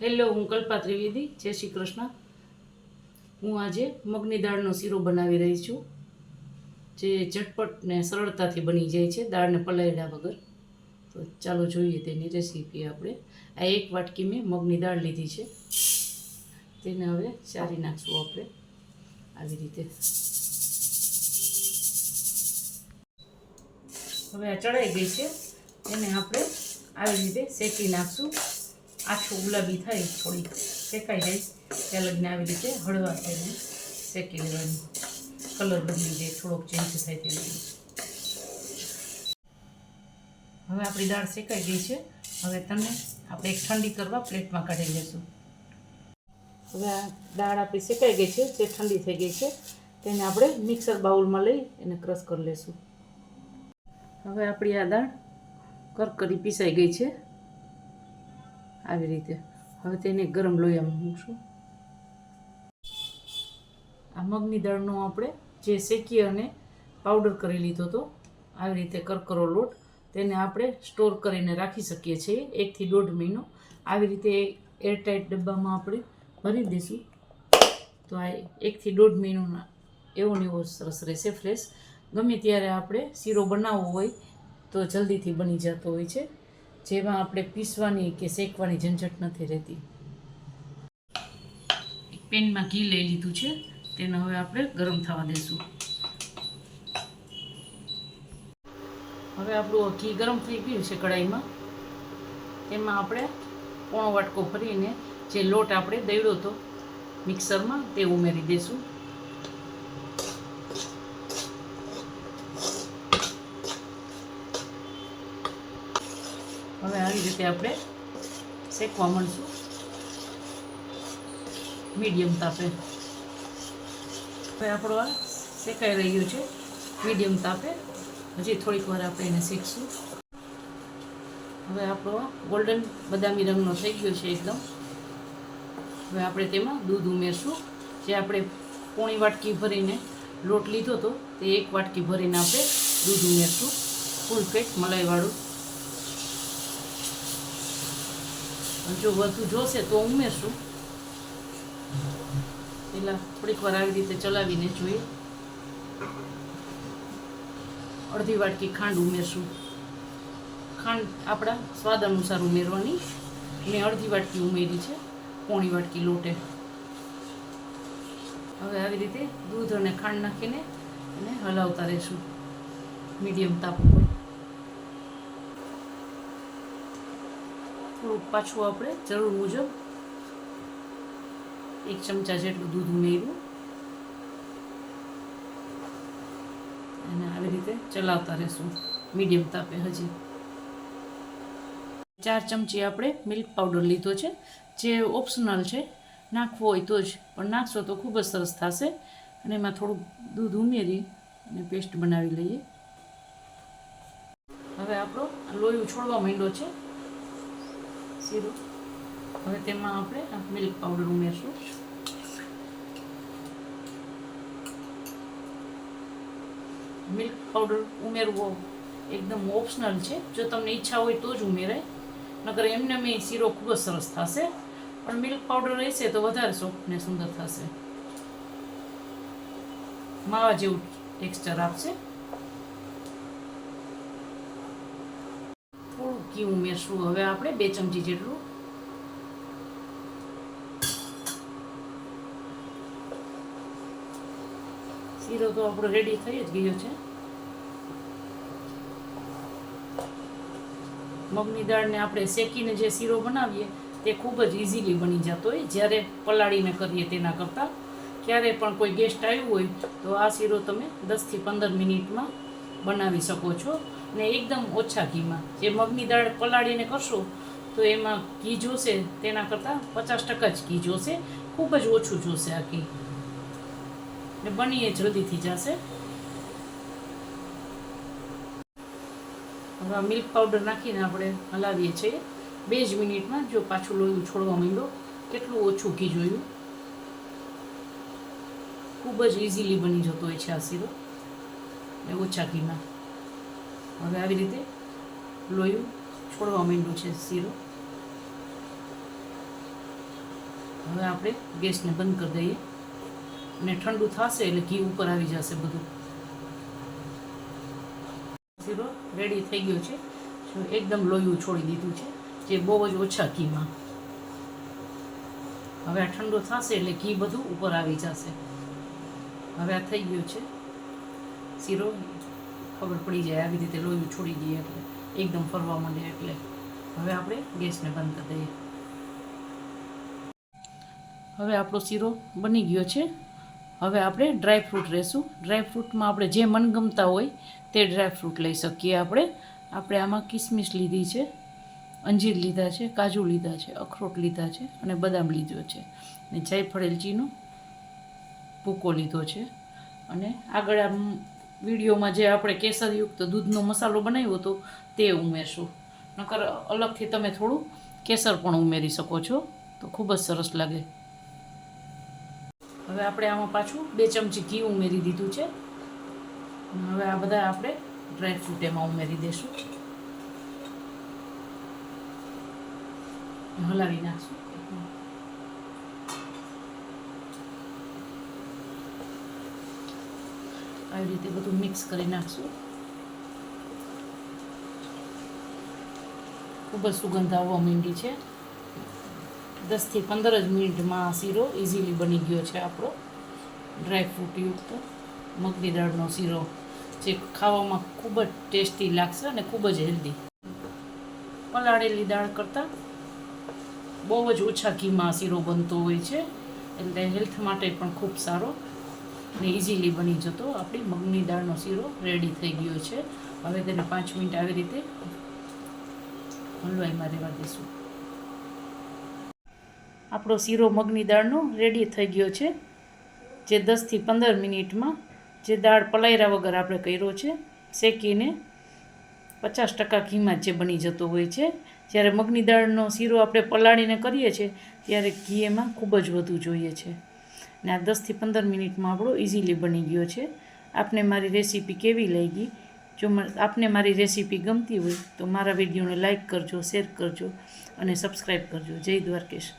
Hello, હું કલ્પા ત્રિવેદી. જય શ્રી કૃષ્ણ. હું આજે મગની દાળનો શીરો બનાવી રહી છું, જે ઝટપટ ને સરળતાથી બની જાય છે દાળને પલાળ્યા વગર. તો ચાલો જોઈએ તેની રેસીપી. આપણે આ 1 વાટકી મેં મગની દાળ લીધી છે, તેને હવે ચારી નાખશું આપણે આવી રીતે. હવે આ ચડાઈ ગઈ છે, એને આપણે આવી રીતે શેકી નાખશું. આછું ગુલાબી થાય, થોડી શેકાઈ જાય ત્યાં લગીને આવી રીતે હળવા થઈને શેકી લેવાનું. કલર બદલી જાય, થોડોક ચેન્જ થાય તે લગીને. હવે આપણી દાળ શેકાઈ ગઈ છે. હવે આપણે એક ઠંડી કરવા પ્લેટમાં કાઢી લઈશું. હવે આ દાળ આપણી શેકાઈ ગઈ છે, જે ઠંડી થઈ ગઈ છે તેને આપણે મિક્સર બાઉલમાં લઈ એને ક્રશ કરી લઈશું. હવે આપણી આ દાળ કરકરી પીસાઈ ગઈ છે આવી રીતે. હવે તેને ગરમ લોહીમાં મૂકશું. આ મગની દાળનો આપણે જે શેકી અને પાવડર કરી લીધો હતો આવી રીતે કરકરો લોટ, તેને આપણે સ્ટોર કરીને રાખી શકીએ છીએ 1 થી 1.5 મહિનો. આવી રીતે એરટાઇટ ડબ્બામાં આપણે ભરી દઈશું તો આ 1 થી 1.5 મહિનોના એવો ને એવો સરસ રહેશે, ફ્રેશ. ગમે ત્યારે આપણે શીરો બનાવવો હોય તો જલ્દીથી બની જતો હોય છે, જેમાં આપણે પીસવાની કે શેકવાની ઝંઝટ નથી રહેતી. એક પેનમાં ઘી લઈ લીધું છે, તેને હવે આપણે ગરમ થવા દઈશું. હવે આપણું ઘી ગરમ થઈ ગયું છે કઢાઈમાં. તેમાં આપણે પોણો વાટકો ભરીને જે લોટ આપણે દળ્યો હતો મિક્સરમાં તે ઉમેરી દઈશું. હવે આવી રીતે આપણે શેકવા માંડશું મીડિયમ તાપે. હવે આપણો આ શેકાઈ રહ્યું છે મીડિયમ તાપે. હજી થોડીક વાર આપણે એને શેકશું. હવે આપણો આ ગોલ્ડન બદામી રંગનો થઈ ગયો છે એકદમ. હવે આપણે તેમાં દૂધ ઉમેરશું. જે આપણે પોણી વાટકી ભરીને લોટ લીધો હતો તે 1 વાટકી ભરીને આપણે દૂધ ઉમેરશું, ફૂલ પેટ મલાઈવાળું. જો વધુ જોશે તો ઉમેરશું. પહેલાં થોડીક વાર આવી રીતે ચલાવીને જોઈએ. અડધી વાટકી ખાંડ ઉમેરશું. ખાંડ આપણા સ્વાદ અનુસાર ઉમેરવાની. મેં અડધી વાટકી ઉમેરી છે પોણી વાટકી લોટે. હવે આવી રીતે દૂધ અને ખાંડ નાખીને એને હલાવતા રહીશું મીડિયમ તાપ ઉપર. થોડુંક પાછું આપણે જરૂર મુજબ 1 ચમચા જેટલું દૂધ ઉમેર્યું અને આવી રીતે ચલાવતા રહેશું મીડિયમ તાપે. હજી 4 ચમચી આપણે મિલ્ક પાવડર લીધો છે, જે ઓપ્શનલ છે, નાખવો હોય તો જ, પણ નાખશો તો ખૂબ જ સરસ થશે. અને એમાં થોડુંક દૂધ ઉમેરી અને પેસ્ટ બનાવી લઈએ. હવે આપણો લોહી છોડવા માંડ્યો છે શીરો. હવે તેમાં આપણે મિલ્ક પાવડર ઉમેરશું. મિલ્ક પાવડર ઉમેરવો એકદમ ઓપ્શનલ છે. જો તમને ઈચ્છા હોય તો જ ઉમેરાય, નકર એમને મેં શીરો ખૂબ જ સરસ થશે. પણ મિલ્ક પાવડર રહેશે તો વધારે સોફ્ટ ને સુંદર થશે, માવા જેવું ટેક્સચર આપશે. થોડું ઘી ઉમેરશું હવે આપણે 2 ચમચી જેટલું. શીરો તો આપણો રેડી થઈ જ ગયો છે. મગની દાળને આપણે શેકીને જે શીરો બનાવીએ તે ખૂબ જ ઇઝીલી બની જતો હોય, જ્યારે પલાળીને કરીએ તેના કરતાં. ક્યારે પણ કોઈ ગેસ્ટ આવ્યું હોય તો આ શીરો તમે 10થી 15 મિનિટમાં બનાવી શકો છો, ને એકદમ ઓછા ઘીમાં. જે મગની દાળ પલાળીને કરશો તો એમાં ઘી જોશે તેના કરતાં 50% જ ઘી જોશે, ખૂબ જ ઓછું જોશે આ ઘી, ને બની એ જલ્દીથી જશે. હવે આ મિલ્ક પાવડર નાખીને આપણે હલાવીએ છીએ 2 જ મિનિટમાં. જો પાછું લોહી છોડવા માંડ્યો, કેટલું ઓછું ઘી જોયું. ખૂબ જ ઇઝીલી બની જતો હોય છે આ શીરો, ને ઓછા ઘીમાં. હવે આવી રીતે લોહી છોડવા માંડ્યું છે શીરો. હવે આપણે ગેસને બંધ કરી દઈએ, અને ઠંડુ થશે એટલે ઘી ઉપર આવી જશે બધું. શીરો રેડી થઈ ગયો છે. એકદમ લોહી છોડી દીધું છે, જે બહુ જ ઓછા ઘીમાં. હવે આ ઠંડુ થશે એટલે ઘી બધું ઉપર આવી જશે. હવે આ થઈ ગયું છે શીરો, ખબર પડી જાય આવી રીતે લોહી છોડી દઈએ એટલે એકદમ ફરવા માંડે એટલે. હવે આપણે ગેસને બંધ કરી દઈએ. હવે આપણો શીરો બની ગયો છે. હવે આપણે ડ્રાયફ્રૂટ લેશું. ડ્રાયફ્રૂટમાં આપણે જે મનગમતા હોય તે ડ્રાયફ્રૂટ લઈ શકીએ. આપણે આમાં કિસમિસ લીધી છે, અંજીર લીધા છે, કાજુ લીધા છે, અખરોટ લીધા છે, અને બદામ લીધો છે, અને જાયફળ એલચીનો ભૂકો લીધો છે. અને આગળ આ વિડીયોમાં જે આપણે કેસરયુક્ત દૂધનો મસાલો બનાવ્યો હતો તે ઉમેરશું. નકર અલગથી તમે થોડું કેસર પણ ઉમેરી શકો છો, તો ખૂબ જ સરસ લાગે. હવે આપણે આમાં પાછું 2 ચમચી ઘી ઉમેરી દીધું છે. હવે આ બધા આપણે ડ્રાયફ્રૂટ એમાં ઉમેરી દઈશું, હલાવી નાખશું. આવી રીતે બધું મિક્સ કરી નાખશું. ખૂબ જ સુગંધ આવવા માંડી છે. 10થી 15 જ મિનિટમાં શીરો ઇઝીલી બની ગયો છે આપણો ડ્રાયફ્રૂટયુક્ત મગની દાળનો શીરો, જે ખાવામાં ખૂબ જ ટેસ્ટી લાગશે અને ખૂબ જ હેલ્ધી. પલાળેલી દાળ કરતાં બહુ જ ઓછા ઘીમાં શીરો બનતો હોય છે, એટલે હેલ્થ માટે પણ ખૂબ સારો ને ઇઝીલી બની જતો આપણી મગની દાળનો શીરો રેડી થઈ ગયો છે. હવે તેને 5 મિનિટ આવી રીતે હલવાઈમાં રહેવા દઈશું. આપણો શીરો મગની દાળનો રેડી થઈ ગયો છે, જે 10થી 15 મિનિટમાં, જે દાળ પલાળ્યા વગર આપણે કર્યો છે, શેકીને 50% ઘીમાં જે બની જતો હોય છે. જ્યારે મગની દાળનો શીરો આપણે પલાળીને કરીએ છીએ ત્યારે ઘી એમાં ખૂબ જ વધુ જોઈએ છે, ને આ 10થી 15 મિનિટમાં આપણો ઇઝીલી બની ગયો છે. આપને મારી રેસીપી કેવી લાગી? જો આપને મારી રેસીપી ગમતી હોય તો મારા વિડીયોને લાઈક કરજો, શેર કરજો અને સબસ્ક્રાઈબ કરજો. જય દ્વારકેશ.